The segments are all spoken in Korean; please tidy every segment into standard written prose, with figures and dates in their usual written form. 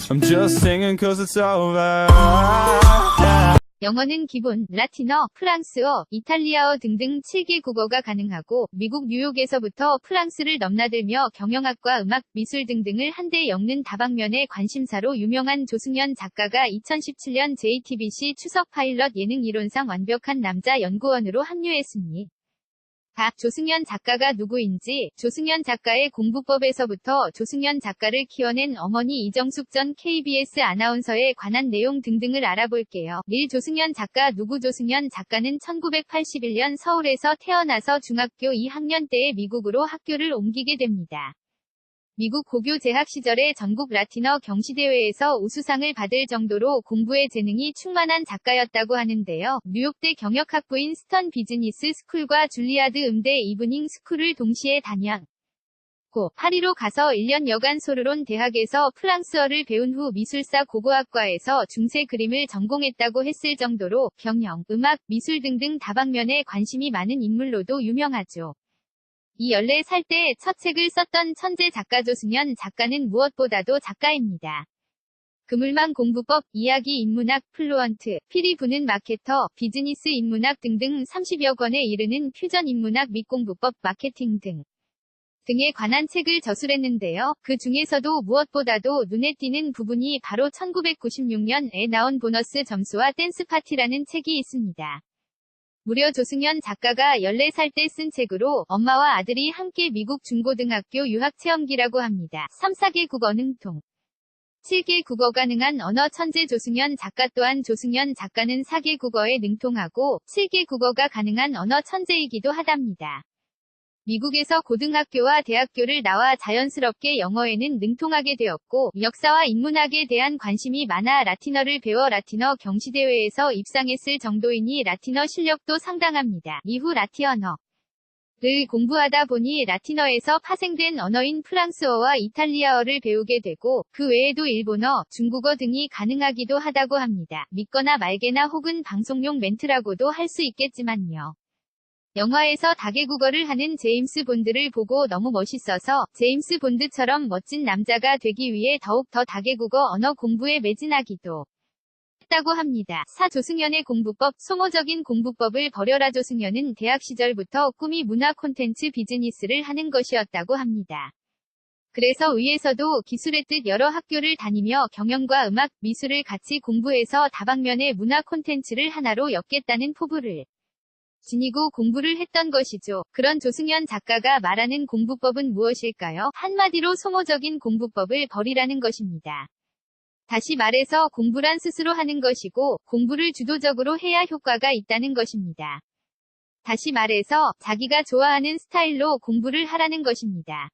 I'm just singing cause it's over. 영어는 기본, 라틴어, 프랑스어, 이탈리아어 등등 7개 국어가 가능하고 미국 뉴욕에서부터 프랑스를 넘나들며 경영학과 음악, 미술 등등을 한데 엮는 다방면의 관심사로 유명한 조승연 작가가 2017년 JTBC 추석 파일럿 예능 이론상 완벽한 남자 연구원으로 합류했습니다. 조승연 작가가 누구인지, 조승연 작가의 공부법에서부터 조승연 작가를 키워낸 어머니 이정숙 전 KBS 아나운서에 관한 내용 등등을 알아볼게요. 1. 조승연 작가 누구? 조승연 작가는 1981년 서울에서 태어나서 중학교 2학년 때에 미국으로 학교를 옮기게 됩니다. 미국 고교 재학 시절에 전국 라틴어 경시대회에서 우수상을 받을 정도로 공부에 재능이 충만한 작가였다고 하는데요. 뉴욕대 경영학부인 스턴 비즈니스 스쿨과 줄리아드 음대 이브닝 스쿨을 동시에 다녔고 파리로 가서 1년 여간 소르론 대학에서 프랑스어를 배운 후 미술사 고고학과에서 중세 그림을 전공했다고 했을 정도로 경영, 음악, 미술 등등 다방면에 관심이 많은 인물로도 유명하죠. 이 14살 때 첫 책을 썼던 천재 작가 조승연 작가는 무엇보다도 작가입니다. 그물망 공부법, 이야기 인문학, 플루언트, 피리 부는 마케터, 비즈니스 인문학 등등 30여 권에 이르는 퓨전 인문학 및 공부법, 마케팅 등에 관한 책을 저술했는데요. 그 중에서도 무엇보다도 눈에 띄는 부분이 바로 1996년에 나온 보너스 점수와 댄스 파티라는 책이 있습니다. 무려 조승연 작가가 14살 때 쓴 책으로 엄마와 아들이 함께 미국 중고등학교 유학체험기라고 합니다. 3, 4개 국어 능통, 7개 국어 가능한 언어 천재 조승연 작가 또한 조승연 작가는 4개 국어에 능통하고 7개 국어가 가능한 언어 천재이기도 하답니다. 미국에서 고등학교와 대학교를 나와 자연스럽게 영어에는 능통하게 되었고 역사와 인문학에 대한 관심이 많아 라틴어를 배워 라틴어 경시대회에서 입상했을 정도이니 라틴어 실력도 상당합니다. 이후 라틴어를 공부하다 보니 라틴어에서 파생된 언어인 프랑스어와 이탈리아어를 배우게 되고 그 외에도 일본어, 중국어 등이 가능하기도 하다고 합니다. 믿거나 말게나 혹은 방송용 멘트라고도 할 수 있겠지만요. 영화에서 다개국어를 하는 제임스 본드를 보고 너무 멋있어서 제임스 본드처럼 멋진 남자가 되기 위해 더욱 더 다개국어 언어 공부에 매진하기도 했다고 합니다. 4. 조승연의 공부법, 소모적인 공부법을 버려라. 조승연은 대학 시절부터 꿈이 문화 콘텐츠 비즈니스를 하는 것이었다고 합니다. 그래서 의에서도 기술의 뜻 여러 학교를 다니며 경영과 음악, 미술을 같이 공부해서 다방면의 문화 콘텐츠를 하나로 엮겠다는 포부를 지니고 공부를 했던 것이죠. 그런 조승연 작가가 말하는 공부법은 무엇일까요? 한마디로 소모적인 공부법을 버리라는 것입니다. 다시 말해서 공부란 스스로 하는 것이고 공부를 주도적으로 해야 효과가 있다는 것입니다. 다시 말해서 자기가 좋아하는 스타일로 공부를 하라는 것입니다.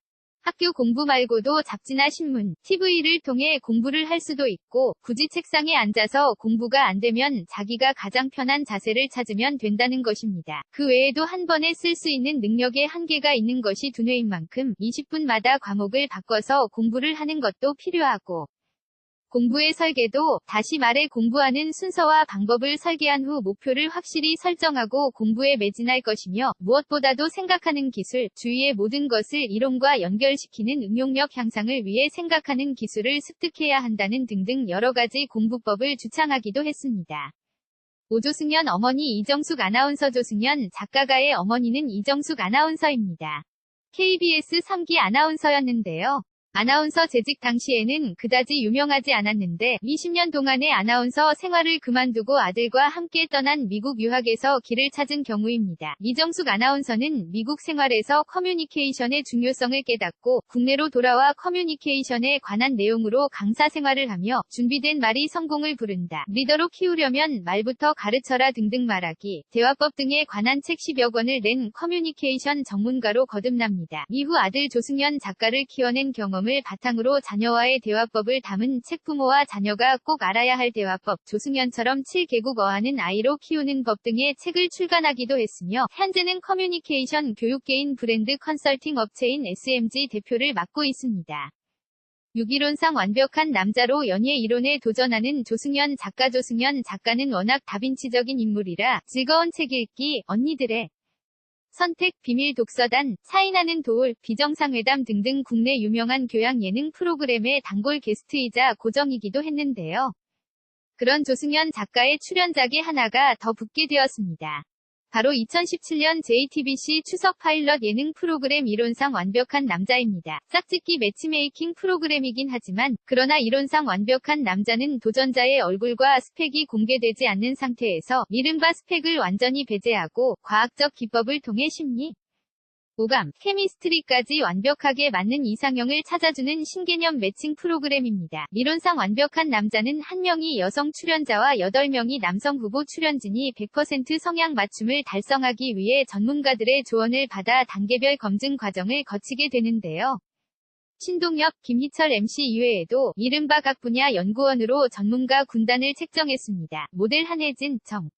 학교 공부 말고도 잡지나 신문, TV를 통해 공부를 할 수도 있고 굳이 책상에 앉아서 공부가 안 되면 자기가 가장 편한 자세를 찾으면 된다는 것입니다. 그 외에도 한 번에 쓸 수 있는 능력에 한계가 있는 것이 두뇌인 만큼 20분마다 과목을 바꿔서 공부를 하는 것도 필요하고 공부의 설계도, 다시 말해 공부하는 순서와 방법을 설계한 후 목표를 확실히 설정하고 공부에 매진할 것이며 무엇보다도 생각하는 기술, 주위의 모든 것을 이론과 연결시키는 응용력 향상을 위해 생각하는 기술을 습득해야 한다는 등등 여러가지 공부법을 주창하기도 했습니다. 5. 조승연 어머니 이정숙 아나운서. 조승연 작가가의 어머니는 이정숙 아나운서입니다. KBS 3기 아나운서였는데요. 아나운서 재직 당시에는 그다지 유명하지 않았는데 20년 동안의 아나운서 생활을 그만두고 아들과 함께 떠난 미국 유학에서 길을 찾은 경우입니다. 이정숙 아나운서는 미국 생활에서 커뮤니케이션의 중요성을 깨닫고 국내로 돌아와 커뮤니케이션에 관한 내용으로 강사 생활을 하며 준비된 말이 성공을 부른다. 리더로 키우려면 말부터 가르쳐라 등등 말하기, 대화법 등에 관한 책 10여 권을 낸 커뮤니케이션 전문가로 거듭납니다. 이후 아들 조승연 작가를 키워낸 경험을 바탕으로 자녀와의 대화법을 담은 책 부모와 자녀가 꼭 알아야 할 대화법, 조승연처럼 7개국 어하는 아이로 키우는 법 등의 책을 출간하기도 했으며 현재는 커뮤니케이션 교육계인 브랜드 컨설팅 업체인 SMG 대표를 맡고 있습니다. 6이론상 완벽한 남자로 연예 이론에 도전하는 조승연 작가. 조승연 작가는 워낙 다빈치적인 인물이라 즐거운 책 읽기, 언니들의 선택, 비밀 독서단, 차이나는 도울, 비정상회담 등등 국내 유명한 교양 예능 프로그램의 단골 게스트이자 고정이기도 했는데요. 그런 조승연 작가의 출연작의 하나가 더 붙게 되었습니다. 바로 2017년 JTBC 추석 파일럿 예능 프로그램 이론상 완벽한 남자입니다. 짝짓기 매치메이킹 프로그램이긴 하지만 그러나 이론상 완벽한 남자는 도전자의 얼굴과 스펙이 공개되지 않는 상태에서 이른바 스펙을 완전히 배제하고 과학적 기법을 통해 심리, 오감, 케미스트리까지 완벽하게 맞는 이상형을 찾아주는 신개념 매칭 프로그램입니다. 이론상 완벽한 남자는 1명이 여성 출연자와 8명이 남성 후보 출연진이 100% 성향 맞춤을 달성하기 위해 전문가들의 조언을 받아 단계별 검증 과정을 거치게 되는데요. 신동엽, 김희철 MC 이외에도 이른바 각 분야 연구원으로 전문가 군단을 책정했습니다. 모델 한혜진, 정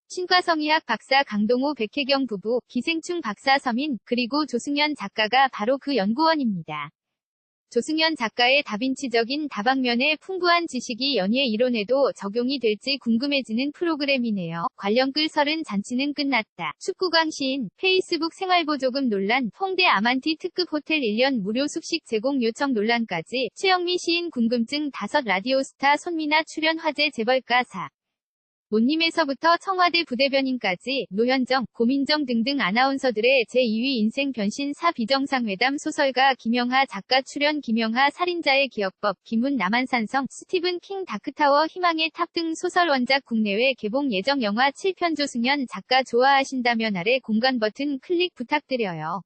신과성의학 박사 강동호 백혜경 부부, 기생충 박사 서민, 그리고 조승연 작가가 바로 그 연구원입니다. 조승연 작가의 다빈치적인 다방면의 풍부한 지식이 연예 이론에도 적용이 될지 궁금해지는 프로그램이네요. 관련 글 30 잔치는 끝났다. 축구광 시인, 페이스북 생활보조금 논란, 홍대 아만티 특급 호텔 1년 무료 숙식 제공 요청 논란까지, 최영미 시인 궁금증 5 라디오스타 손미나 출연 화제 재벌가 사 모님에서부터 청와대 부대변인까지 노현정, 고민정 등등 아나운서들의 제2위 인생 변신 4 비정상회담 소설가 김영하 작가 출연 김영하 살인자의 기억법, 김훈 남한산성, 스티븐 킹 다크타워 희망의 탑 등 소설 원작 국내외 개봉 예정 영화 7편 조승연 작가 좋아하신다면 아래 공간 버튼 클릭 부탁드려요.